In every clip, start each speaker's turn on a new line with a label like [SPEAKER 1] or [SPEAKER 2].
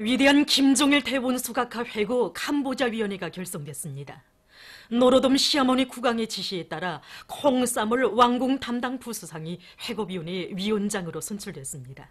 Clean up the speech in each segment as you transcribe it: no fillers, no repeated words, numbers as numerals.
[SPEAKER 1] 위대한 김종일 대원수각하 회고 캄보자위원회가 결성됐습니다. 노로돔 시아모니 국왕의 지시에 따라 콩사물 왕궁 담당 부수상이 회고위원회 위원장으로 선출됐습니다.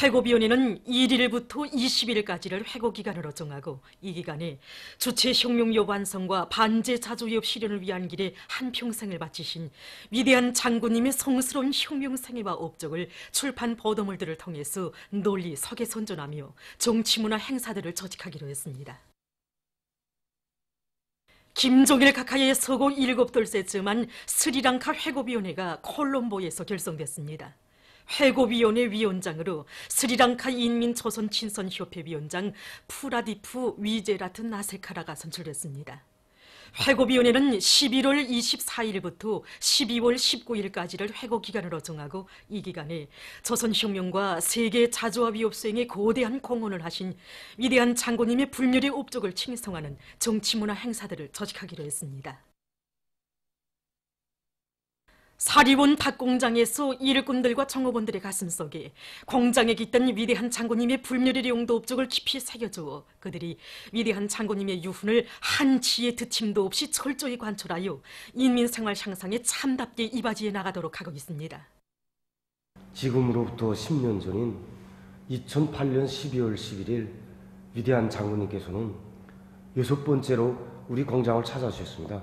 [SPEAKER 1] 회고위원회는 1일부터 20일까지를 회고기간으로 정하고 이 기간에 주체 혁명요 완성과 반제 자조협 실현을 위한 길에 한평생을 바치신 위대한 장군님의 성스러운 혁명 생애와 업적을 출판 보도물들을 통해서 널리 서계선전하며 정치문화 행사들을 조직하기로 했습니다. 김종일 각하의 서고 7돌새쯤한 스리랑카 회고위원회가 콜롬보에서 결성됐습니다. 회고위원회 위원장으로 스리랑카 인민조선친선협회 위원장 프라디프 위제라트 나세카라가 선출됐습니다. 회고위원회는 11월 24일부터 12월 19일까지를 회고기간으로 정하고 이 기간에 조선혁명과 세계 자주화 위협 수행에 거대한 공헌을 하신 위대한 장군님의 불멸의 업적을 칭송하는 정치문화 행사들을 조직하기로 했습니다. 사리원 닭공장에서 일꾼들과 정업원들의 가슴속에 공장에 깃든 위대한 장군님의 불멸의 용도 업적을 깊이 새겨주어 그들이 위대한 장군님의 유훈을 한치의 드침도 없이 철저히 관철하여 인민생활 향상에 참답게 이바지해 나가도록 하고 있습니다.
[SPEAKER 2] 지금으로부터 10년 전인 2008년 12월 11일 위대한 장군님께서는 6번째로 우리 공장을 찾아주셨습니다.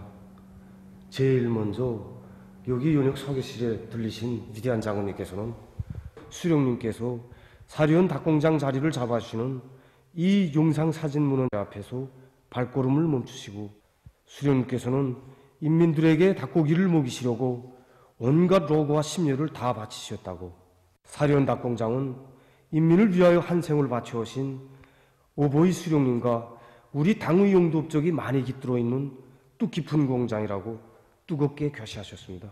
[SPEAKER 2] 제일 먼저 여기 연역 서계실에 들리신 위대한 장군님께서는 수령님께서 사리원 닭공장 자리를 잡아주시는 이 용상사진문헌 앞에서 발걸음을 멈추시고 수령님께서는 인민들에게 닭고기를 먹이시려고 온갖 로고와 심려를 다 바치셨다고, 사리원 닭공장은 인민을 위하여 한 생을 바쳐오신 오보이 수령님과 우리 당의 용도 업적이 많이 깃들어 있는 뜻깊은 공장이라고 뜨겁게 교시하셨습니다.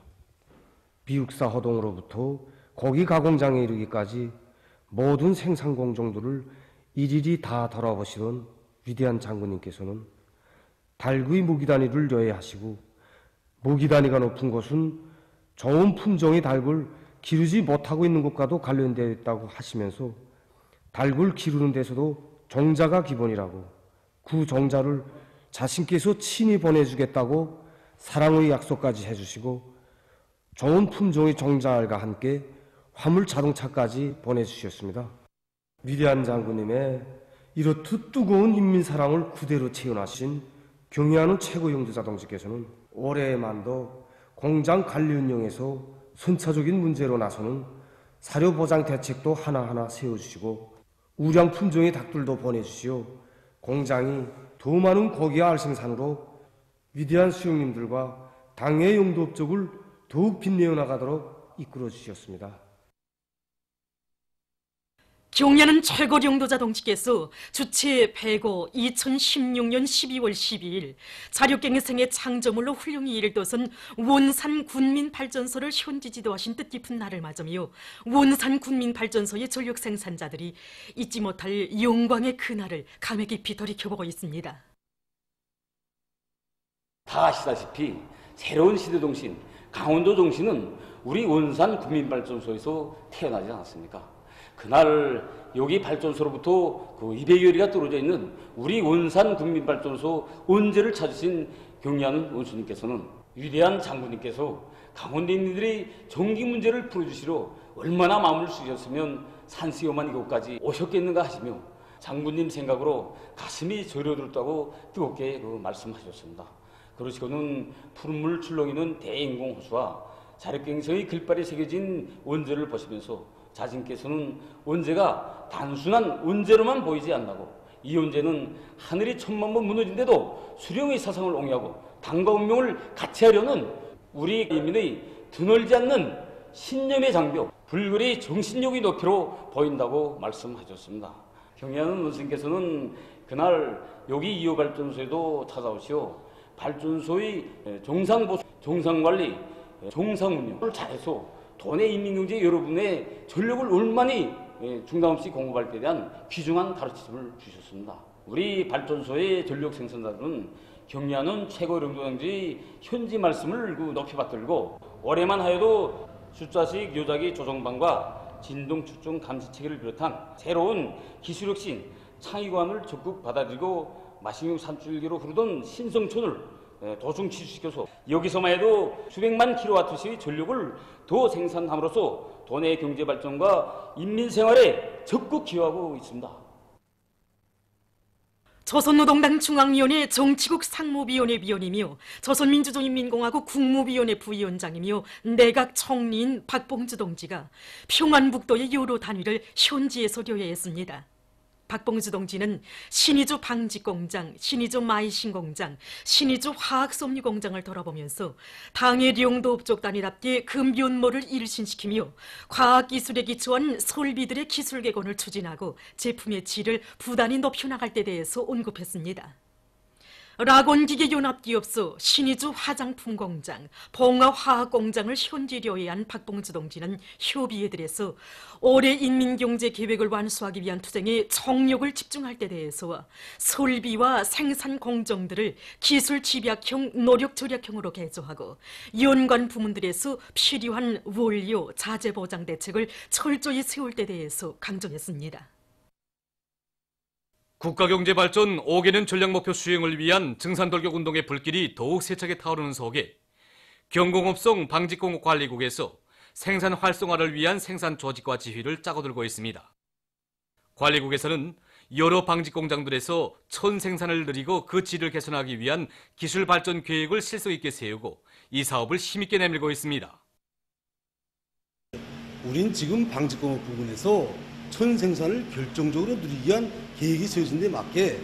[SPEAKER 2] 미육사 허동으로부터 고기 가공장에 이르기까지 모든 생산 공정들을 일일이 다 돌아보시던 위대한 장군님께서는 달구의 모기다니를 여해하시고, 모기다니가 높은 곳은 좋은 품종의 닭을 기르지 못하고 있는 것과도 관련되어 있다고 하시면서 닭을 기르는 데서도 종자가 기본이라고, 그 종자를 자신께서 친히 보내주겠다고 사랑의 약속까지 해주시고 좋은 품종의 종자알과 함께 화물 자동차까지 보내주셨습니다. 위대한 장군님의 이렇듯 뜨거운 인민사랑을 그대로 체현하신 경의하는 최고 용도자동지께서는 올해에만도 공장 관리 운영에서 선차적인 문제로 나서는 사료 보장 대책도 하나하나 세워주시고 우량 품종의 닭들도 보내주시오 공장이 더 많은 고기와 알 생산으로 위대한 수령님들과 당의 용도 업적을 더욱 빛내어 나가도록 이끌어 주셨습니다.
[SPEAKER 1] 경야는 최고 용도자 동지께서 주체 배고 2016년 12월 12일 자력갱생의 창조물로 훌륭히 일떠선 원산군민발전소를 현지 지도하신 뜻깊은 날을 맞으며 원산군민발전소의 전력 생산자들이 잊지 못할 영광의 그날을 감회 깊이 돌이켜보고 있습니다.
[SPEAKER 3] 다 아시다시피 새로운 시대 정신, 강원도 정신은 우리 원산 군민발전소에서 태어나지 않았습니까? 그날 여기 발전소로부터 그 200여 리가 떨어져 있는 우리 원산 군민발전소 원제를 찾으신 경리하는 원수님께서는 위대한 장군님께서 강원도민들의 전기 문제를 풀어주시러 얼마나 마음을 쓰셨으면 산수요만 이곳까지 오셨겠는가 하시며 장군님 생각으로 가슴이 저려들었다고 뜨겁게 말씀하셨습니다. 그러시고는 푸른물 출렁이는 대인공 호수와 자력갱생의 글발이 새겨진 원제를 보시면서 자신께서는 원제가 단순한 원제로만 보이지 않나고 이 원제는 하늘이 천만 번 무너진데도 수령의 사상을 옹이하고 당과 운명을 같이 하려는 우리 인민의 드넓지 않는 신념의 장벽, 불굴의 정신력의 높이로 보인다고 말씀하셨습니다. 경의하는 원수님께서는 그날 여기 2호 발전소에도 찾아오시오 발전소의 정상보수, 정상관리, 정상운영을 잘해서 도내 인민경제 여러분의 전력을 얼마니 중단 없이 공급할 때에 대한 귀중한 가르침을 주셨습니다. 우리 발전소의 전력 생산자들은 경리하는 최고 용도장지의 현지 말씀을 높이 받들고 올해만 하여도 숫자식 요자기 조정반과 진동 추정 감시 체계를 비롯한 새로운 기술혁신, 창의관을 적극 받아들이고 마식용 산줄기로 흐르던 신성촌을 도중 취소시켜서 여기서만 해도 수백만 킬로와트시의 전력을 더 생산함으로써 도내 경제 발전과 인민 생활에 적극 기여하고 있습니다.
[SPEAKER 1] 조선노동당 중앙위원회 정치국 상무위원회 위원이며 조선민주주의인민공화국 국무위원회 부위원장이며 내각 총리인 박봉주 동지가 평안북도의 여러 단위를 현지에서 교회했습니다. 박봉주 동지는 신의주 방직공장, 신의주 마이신공장, 신의주 화학섬유공장을 돌아보면서 당의 령도업종 단위답게 그 면모를 일신시키며 과학기술에 기초한 설비들의 기술 개선을 추진하고 제품의 질을 부단히 높여나갈 때 대해서 언급했습니다. 락원기계연합기업소, 신의주 화장품공장, 봉화화학공장을 현지료해한 박봉주 동지는 협의에 들여서 올해 인민경제계획을 완수하기 위한 투쟁에 총력을 집중할 때 대해서와 설비와 생산 공정들을 기술 집약형, 노력 절약형으로 개조하고 연관 부문들에서 필요한 원료, 자재 보장 대책을 철저히 세울 때 대해서 강조했습니다.
[SPEAKER 4] 국가경제발전 5개년 전략목표 수행을 위한 증산돌격운동의 불길이 더욱 세차게 타오르는 속에 경공업성 방직공업관리국에서 생산 활성화를 위한 생산 조직과 지휘를 짜고들고 있습니다. 관리국에서는 여러 방직공장들에서 천생산을 늘리고 그 질을 개선하기 위한 기술 발전 계획을 실속 있게 세우고 이 사업을 힘있게 내밀고 있습니다.
[SPEAKER 5] 우린 지금 방직공업 부분에서 천생산을 결정적으로 누리기 위한 계획이 세워진 데 맞게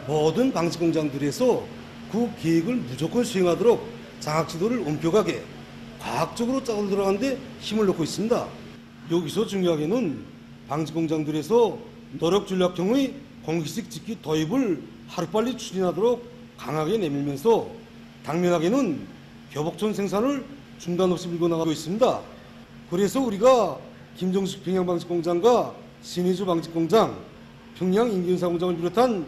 [SPEAKER 5] 모든 방직공장들에서 그 계획을 무조건 수행하도록 장학지도를 엄격하게 과학적으로 짜고 들어가는 데 힘을 넣고 있습니다. 여기서 중요하게는 방직공장들에서 노력전략형의 공기식 집기 도입을 하루빨리 추진하도록 강하게 내밀면서 당면하게는 교복천 생산을 중단 없이 밀고 나가고 있습니다. 그래서 우리가 김정숙 평양방직공장과 신의주 방직공장, 평양인기연사공장을 비롯한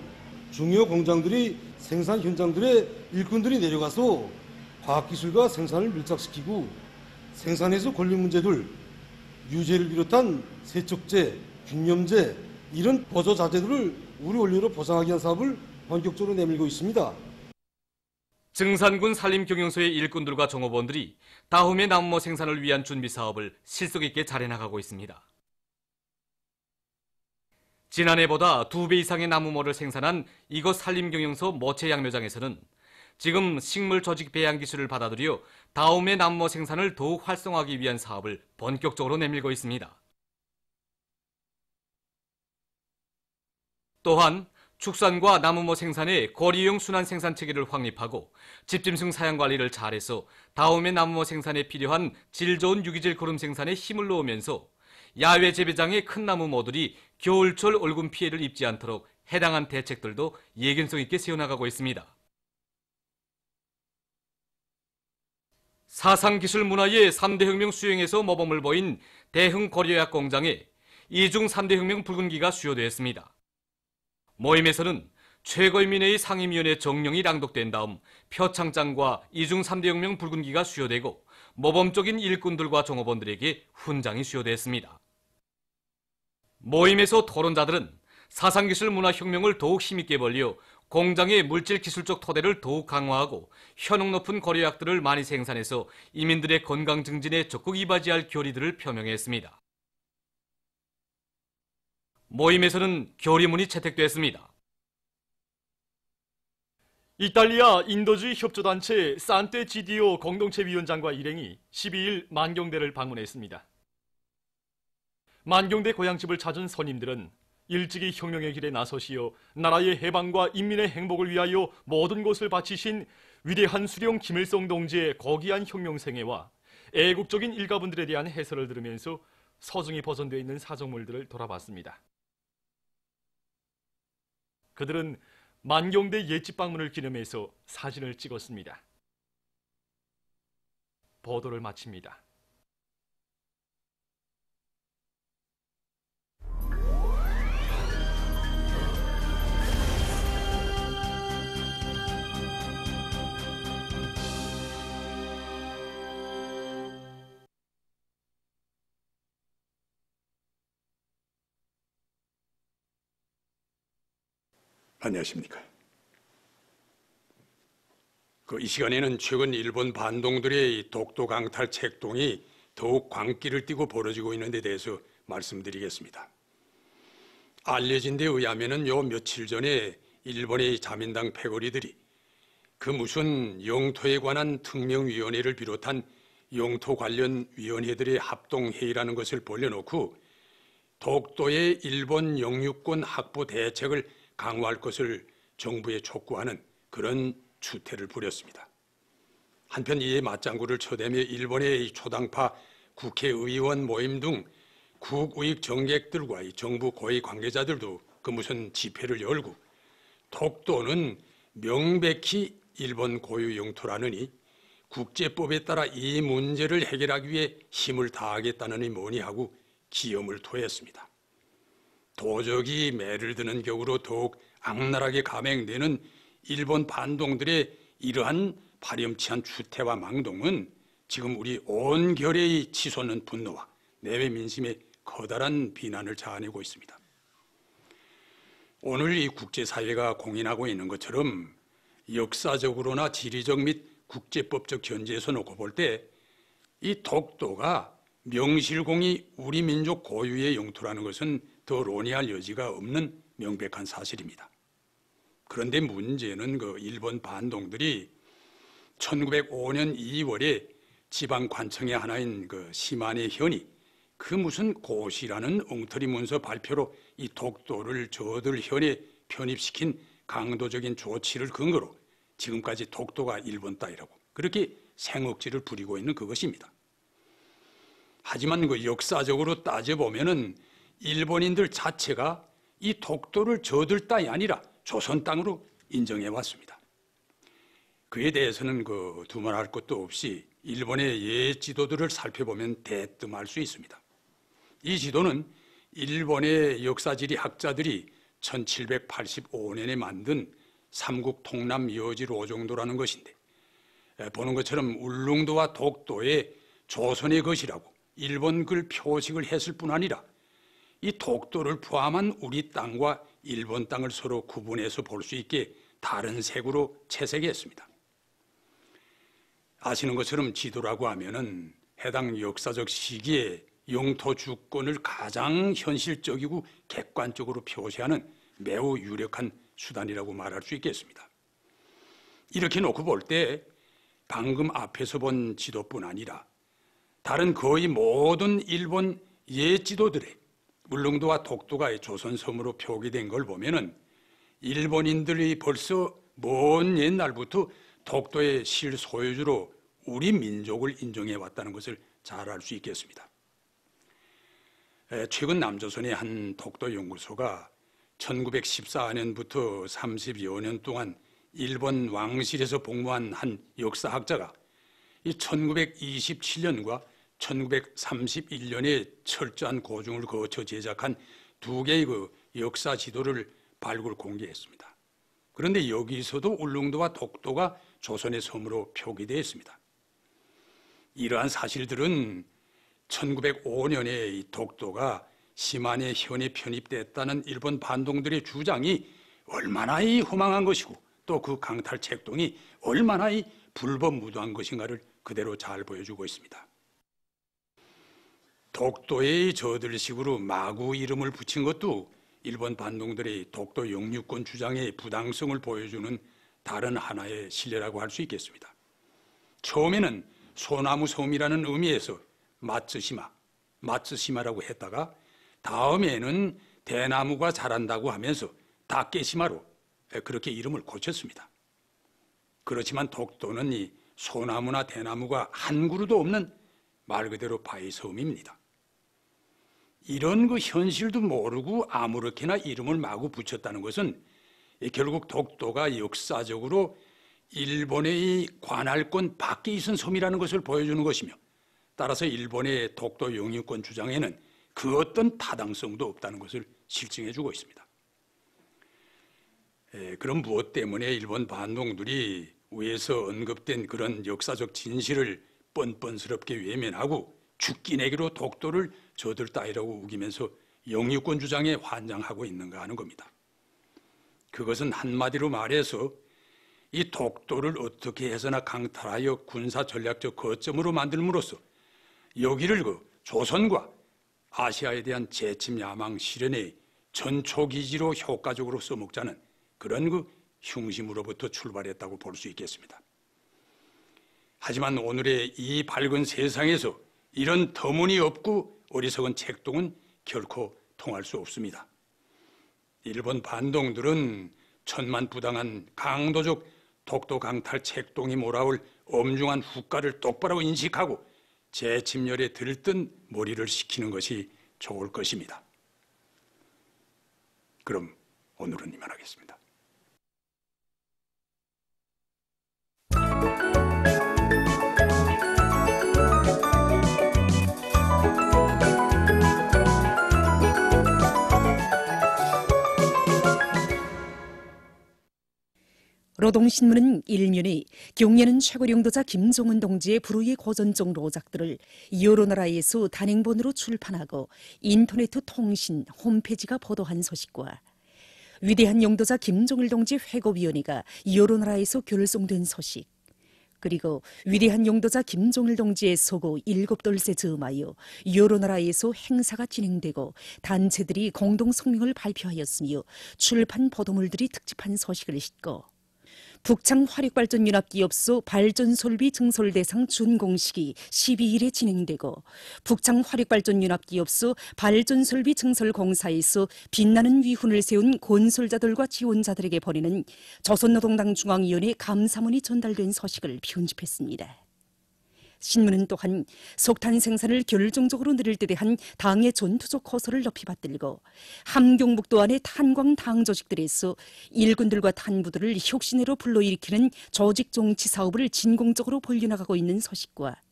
[SPEAKER 5] 중요 공장들이 생산 현장들의 일꾼들이 내려가서 과학기술과 생산을 밀착시키고 생산에서 걸린 문제들, 유제를 비롯한 세척제, 균염제 이런 보조 자재들을 우리 원료로 보상하기 위한 사업을 본격적으로 내밀고 있습니다.
[SPEAKER 4] 증산군 산림경영소의 일꾼들과 종업원들이 다음해 나무모 생산을 위한 준비 사업을 실속 있게 잘해나가고 있습니다. 지난해보다 2배 이상의 나무모를 생산한 이곳 산림경영소 모체양묘장에서는 지금 식물 조직 배양 기술을 받아들여 다음해 나무모 생산을 더욱 활성화하기 위한 사업을 본격적으로 내밀고 있습니다. 또한 축산과 나무모 생산의 거리용 순환 생산 체계를 확립하고 집짐승 사양 관리를 잘해서 다음해 나무모 생산에 필요한 질 좋은 유기질 거름 생산에 힘을 놓으면서 야외 재배장의 큰 나무모들이 겨울철 얼군 피해를 입지 않도록 해당한 대책들도 예견성 있게 세워나가고 있습니다. 사상기술 문화의 3대 혁명 수행에서 모범을 보인 대흥 고려약 공장에 이중 3대 혁명 붉은기가 수여되었습니다. 모임에서는 최고인민회의 상임위원회 정령이 낭독된 다음 표창장과 이중 3대 혁명 붉은기가 수여되고 모범적인 일꾼들과 종업원들에게 훈장이 수여됐습니다. 모임에서 토론자들은 사상기술 문화혁명을 더욱 힘있게 벌려 공장의 물질기술적 토대를 더욱 강화하고 현혹 높은 고려약들을 많이 생산해서 이민들의 건강 증진에 적극 이바지할 결의들을 표명했습니다. 모임에서는 결의문이 채택됐습니다.
[SPEAKER 6] 이탈리아 인도주의 협조단체 산테 지디오 공동체 위원장과 일행이 12일 만경대를 방문했습니다. 만경대 고향집을 찾은 선임들은 일찍이 혁명의 길에 나서시어 나라의 해방과 인민의 행복을 위하여 모든 것을 바치신 위대한 수령 김일성 동지의 고귀한 혁명생애와 애국적인 일가분들에 대한 해설을 들으면서 서중이 보존되어 있는 사정물들을 돌아봤습니다. 그들은 만경대 옛집 방문을 기념해서 사진을 찍었습니다. 보도를 마칩니다.
[SPEAKER 7] 안녕하십니까. 이 시간에는 최근 일본 반동들의 독도 강탈 책동이 더욱 광기를 띠고 벌어지고 있는 데 대해서 말씀드리겠습니다. 알려진 데 의하면은 요 며칠 전에 일본의 자민당 패거리들이 그 무슨 영토에 관한 특명위원회를 비롯한 영토 관련 위원회들의 합동회의라는 것을 벌려놓고 독도의 일본 영유권 확보 대책을 강화할 것을 정부에 촉구하는 그런 추태를 부렸습니다. 한편 이에 맞장구를 쳐대며 일본의 초당파 국회의원 모임 등 국우익 정객들과 정부 고위 관계자들도 그 무슨 집회를 열고 독도는 명백히 일본 고유 영토라느니 국제법에 따라 이 문제를 해결하기 위해 힘을 다하겠다느니 뭐니 하고 기염을 토했습니다. 도적이 매를 드는 격으로 더욱 악랄하게 감행되는 일본 반동들의 이러한 파렴치한 추태와 망동은 지금 우리 온 결의 치솟는 분노와 내외 민심의 커다란 비난을 자아내고 있습니다. 오늘 이 국제사회가 공인하고 있는 것처럼 역사적으로나 지리적 및 국제법적 견지에서 놓고 볼 때 이 독도가 명실공히 우리 민족 고유의 영토라는 것은 더 논의할 여지가 없는 명백한 사실입니다. 그런데 문제는 그 일본 반동들이 1905년 2월에 지방 관청의 하나인 그 시마네 현이 그 무슨 고시라는 엉터리 문서 발표로 이 독도를 저들 현에 편입시킨 강도적인 조치를 근거로 지금까지 독도가 일본 땅이라고 그렇게 생억지를 부리고 있는 그것입니다. 하지만 그 역사적으로 따져보면은 일본인들 자체가 이 독도를 저들 땅이 아니라 조선 땅으로 인정해 왔습니다. 그에 대해서는 그 두말할 것도 없이 일본의 옛 지도들을 살펴보면 대뜸 알 수 있습니다. 이 지도는 일본의 역사지리 학자들이 1785년에 만든 삼국 통남 여지로 정도라는 것인데 보는 것처럼 울릉도와 독도에 조선의 것이라고 일본 글 표식을 했을 뿐 아니라 이 독도를 포함한 우리 땅과 일본 땅을 서로 구분해서 볼 수 있게 다른 색으로 채색했습니다. 아시는 것처럼 지도라고 하면은 해당 역사적 시기에 영토 주권을 가장 현실적이고 객관적으로 표시하는 매우 유력한 수단이라고 말할 수 있겠습니다. 이렇게 놓고 볼 때 방금 앞에서 본 지도뿐 아니라 다른 거의 모든 일본 옛 지도들의 울릉도와 독도가 조선 섬으로 표기된 걸 보면은 일본인들이 벌써 먼 옛날부터 독도의 실소유주로 우리 민족을 인정해 왔다는 것을 잘 알 수 있겠습니다. 최근 남조선의 한 독도 연구소가 1914년부터 30여 년 동안 일본 왕실에서 복무한 한 역사학자가 이 1927년과 1931년에 철저한 고증을 거쳐 제작한 두 개의 그 역사 지도를 발굴 공개했습니다. 그런데 여기서도 울릉도와 독도가 조선의 섬으로 표기되어 있습니다. 이러한 사실들은 1905년에 이 독도가 시마네 현에 편입됐다는 일본 반동들의 주장이 얼마나 이 허망한 것이고 또 그 강탈 책동이 얼마나 이 불법무도한 것인가를 그대로 잘 보여주고 있습니다. 독도의 저들식으로 마구 이름을 붙인 것도 일본 반동들의 독도 영유권 주장의 부당성을 보여주는 다른 하나의 실례라고 할 수 있겠습니다. 처음에는 소나무 섬이라는 의미에서 마츠시마라고 했다가 다음에는 대나무가 자란다고 하면서 다케시마로 그렇게 이름을 고쳤습니다. 그렇지만 독도는 이 소나무나 대나무가 한 그루도 없는 말 그대로 바위섬입니다. 이런 그 현실도 모르고 아무렇게나 이름을 마구 붙였다는 것은 결국 독도가 역사적으로 일본의 관할권 밖에 있은 섬이라는 것을 보여주는 것이며 따라서 일본의 독도 영유권 주장에는 그 어떤 타당성도 없다는 것을 실증해 주고 있습니다. 그럼 무엇 때문에 일본 반동들이 위에서 언급된 그런 역사적 진실을 뻔뻔스럽게 외면하고 죽기 내기로 독도를 저들 따위라고 우기면서 영유권 주장에 환장하고 있는가 하는 겁니다. 그것은 한마디로 말해서 이 독도를 어떻게 해서나 강탈하여 군사 전략적 거점으로 만들므로써 여기를 조선과 아시아에 대한 재침 야망 실현의 전초기지로 효과적으로 써먹자는 그런 흉심으로부터 출발했다고 볼 수 있겠습니다. 하지만 오늘의 이 밝은 세상에서 이런 터무니없고 어리석은 책동은 결코 통할 수 없습니다. 일본 반동들은 천만부당한 강도적 독도 강탈 책동이 몰아올 엄중한 후과를 똑바로 인식하고 재침열에 들뜬 머리를 식히는 것이 좋을 것입니다. 그럼 오늘은 이만하겠습니다.
[SPEAKER 8] 노동신문은 일면에 경례는 최고領導자 김정은 동지의 불후의 고전적 로작들을 여러 나라에서 단행본으로 출판하고 인터넷 통신 홈페이지가 보도한 소식과 위대한 영도자 김정일 동지 회고위원회가 여러 나라에서 결성된 소식, 그리고 위대한 영도자 김정일 동지의 소고 7돌세 즈음하여 여러 나라에서 행사가 진행되고 단체들이 공동 성명을 발표하였으며 출판 보도물들이 특집한 소식을 싣고 북창 화력발전연합기업소 발전설비 증설대상 준공식이 12일에 진행되고 북창 화력발전연합기업소 발전설비 증설공사에서 빛나는 위훈을 세운 건설자들과 지원자들에게 보내는 조선노동당 중앙위원회 감사문이 전달된 소식을 편집했습니다. 신문은 또한 석탄 생산을 결정적으로 늘릴 때 대한 당의 전투적 호소를 높이 받들고 함경북도 안의 탄광 당 조직들에서 일군들과 탄부들을 혁신으로 불러일으키는 조직 정치 사업을 진공적으로 벌려나가고 있는 소식과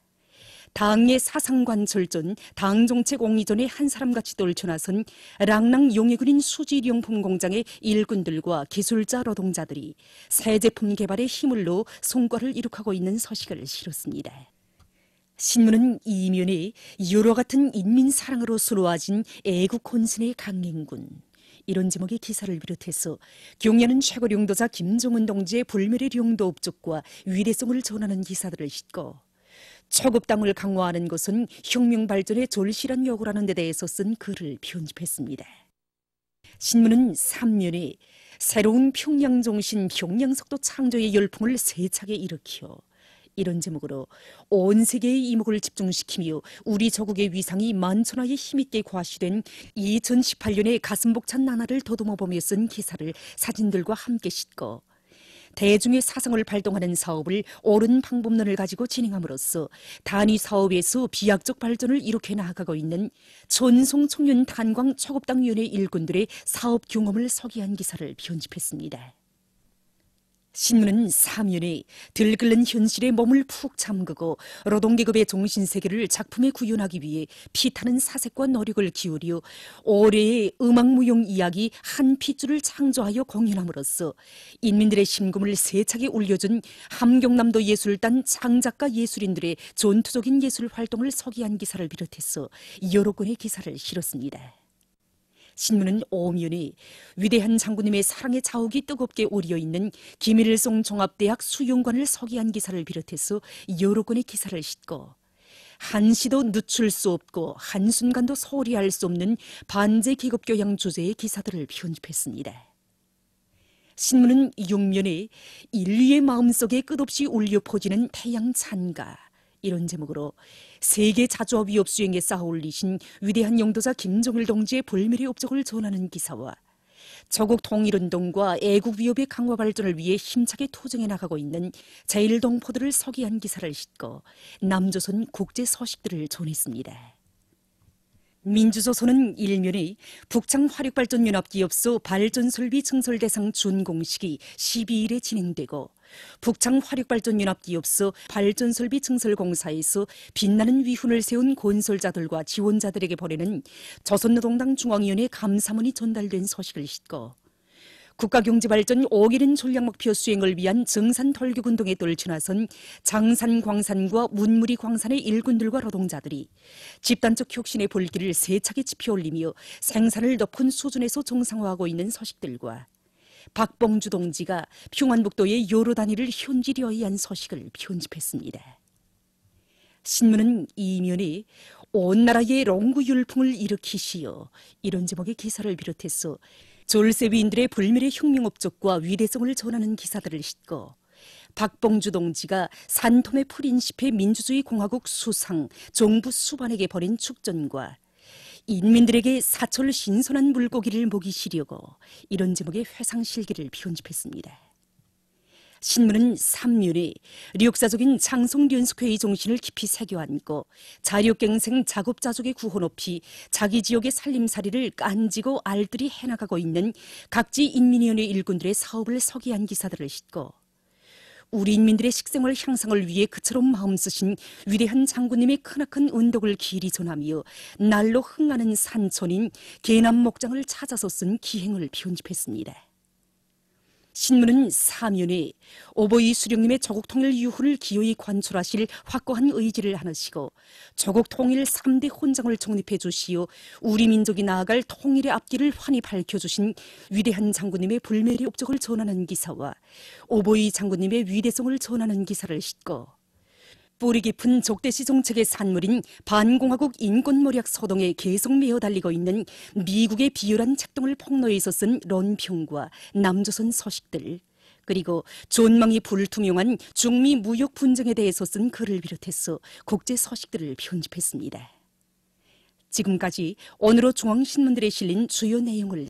[SPEAKER 8] 당의 사상관철전, 당정책 옹이전에 한 사람같이 떨쳐나선 랑랑 용해군인 수지령품 공장의 일군들과 기술자 노동자들이 새 제품 개발에 힘을 넣어 성과를 이룩하고 있는 소식을 실었습니다. 신문은 이면에 유로 같은 인민 사랑으로 수놓아진 애국 혼신의 강행군, 이런 제목의 기사를 비롯해서 경례는 최고領導자 김정은 동지의 불멸의領導업적과 위대성을 전하는 기사들을 싣고 초급당을 강화하는 것은 혁명 발전의 절실한 요구라는 데 대해서 쓴 글을 편집했습니다. 신문은 3면에 새로운 평양정신 평양석도 창조의 열풍을 세차게 일으켜, 이런 제목으로 온 세계의 이목을 집중시키며 우리 조국의 위상이 만천하에 힘있게 과시된 2018년의 가슴 벅찬 나날을 더듬어보며 쓴 기사를 사진들과 함께 싣고 대중의 사상을 발동하는 사업을 옳은 방법론을 가지고 진행함으로써 단위 사업에서 비약적 발전을 이룩해 나아가고 있는 전송청년 탄광 초급당위원회 일군들의 사업 경험을 소개한 기사를 편집했습니다. 신문은 3면에 들끓는 현실에 몸을 푹 잠그고 노동계급의 정신세계를 작품에 구현하기 위해 피타는 사색과 노력을 기울여 올해의 음악무용 이야기 한 핏줄을 창조하여 공연함으로써 인민들의 심금을 세차게 울려준 함경남도 예술단 창작가 예술인들의 전투적인 예술 활동을 소개한 기사를 비롯해서 여러 건의 기사를 실었습니다. 신문은 5면에 위대한 장군님의 사랑의 자욱이 뜨겁게 우려있는 김일성 종합대학 수용관을 소개한 기사를 비롯해서 여러 건의 기사를 싣고 한시도 늦출 수 없고 한순간도 소홀히 할 수 없는 반제 계급교양 주제의 기사들을 편집했습니다. 신문은 6면에 인류의 마음속에 끝없이 울려 퍼지는 태양 찬가, 이런 제목으로 세계 자주화 위협 수행에 쌓아올리신 위대한 영도자 김정일 동지의 불멸의 업적을 전하는 기사와 조국 통일운동과 애국 위협의 강화 발전을 위해 힘차게 투쟁해 나가고 있는 제1동포들을 소개한 기사를 싣고 남조선 국제 소식들을 전했습니다. 민주조선은 1면에 북창 화력발전연합기업소 발전설비 증설대상 준공식이 12일에 진행되고 북창 화력발전연합기업소 발전설비 증설공사에서 빛나는 위훈을 세운 건설자들과 지원자들에게 보내는 조선노동당 중앙위원회 감사문이 전달된 소식을 싣고 국가경제발전 5개년 전략목표 수행을 위한 정산돌격운동에 떨쳐나선 장산광산과 문무리 광산의 일군들과 노동자들이 집단적 혁신의 불길을 세차게 지펴올리며 생산을 높은 수준에서 정상화하고 있는 소식들과 박봉주 동지가 평안북도의 여러 단위를 현지려 위한 소식을 편집했습니다. 신문은 이면에 온 나라에 롱구 율풍을 일으키시어 이런 제목의 기사를 비롯해서 졸세위인들의 불멸의 혁명업적과 위대성을 전하는 기사들을 싣고 박봉주 동지가 산톰의 프린시페 민주주의 공화국 수상 정부 수반에게 벌인 축전과 인민들에게 사철 신선한 물고기를 먹이 시려고 이런 제목의 회상실기를 편집했습니다. 신문은 3면에 역사적인 장성련숙회의 정신을 깊이 새겨안고 자력갱생 작업자족의 구호 높이 자기 지역의 살림살이를 깐지고 알뜰히 해나가고 있는 각지 인민위원회 일꾼들의 사업을 서기한 기사들을 싣고 우리 인민들의 식생활 향상을 위해 그처럼 마음 쓰신 위대한 장군님의 크나큰 은덕을 길이 전하며 날로 흥하는 산천인 계남 목장을 찾아서 쓴 기행을 편집했습니다. 신문은 4면에 오보이 수령님의 조국통일 유후를 기어이 관철하실 확고한 의지를 하시고 조국통일 3대 혼장을 정립해 주시어 우리 민족이 나아갈 통일의 앞길을 환히 밝혀주신 위대한 장군님의 불멸의 업적을 전하는 기사와 오보이 장군님의 위대성을 전하는 기사를 싣고 뿌리 깊은 적대시 정책의 산물인 반공화국 인권모략 소동에 계속 매어 달리고 있는 미국의 비열한 책동을 폭로해서 쓴 론평과 남조선 소식들, 그리고 존망이 불투명한 중미 무역 분쟁에 대해서 쓴 글을 비롯해서 국제 소식들을 편집했습니다. 지금까지 오늘의 중앙신문들에 실린 주요 내용을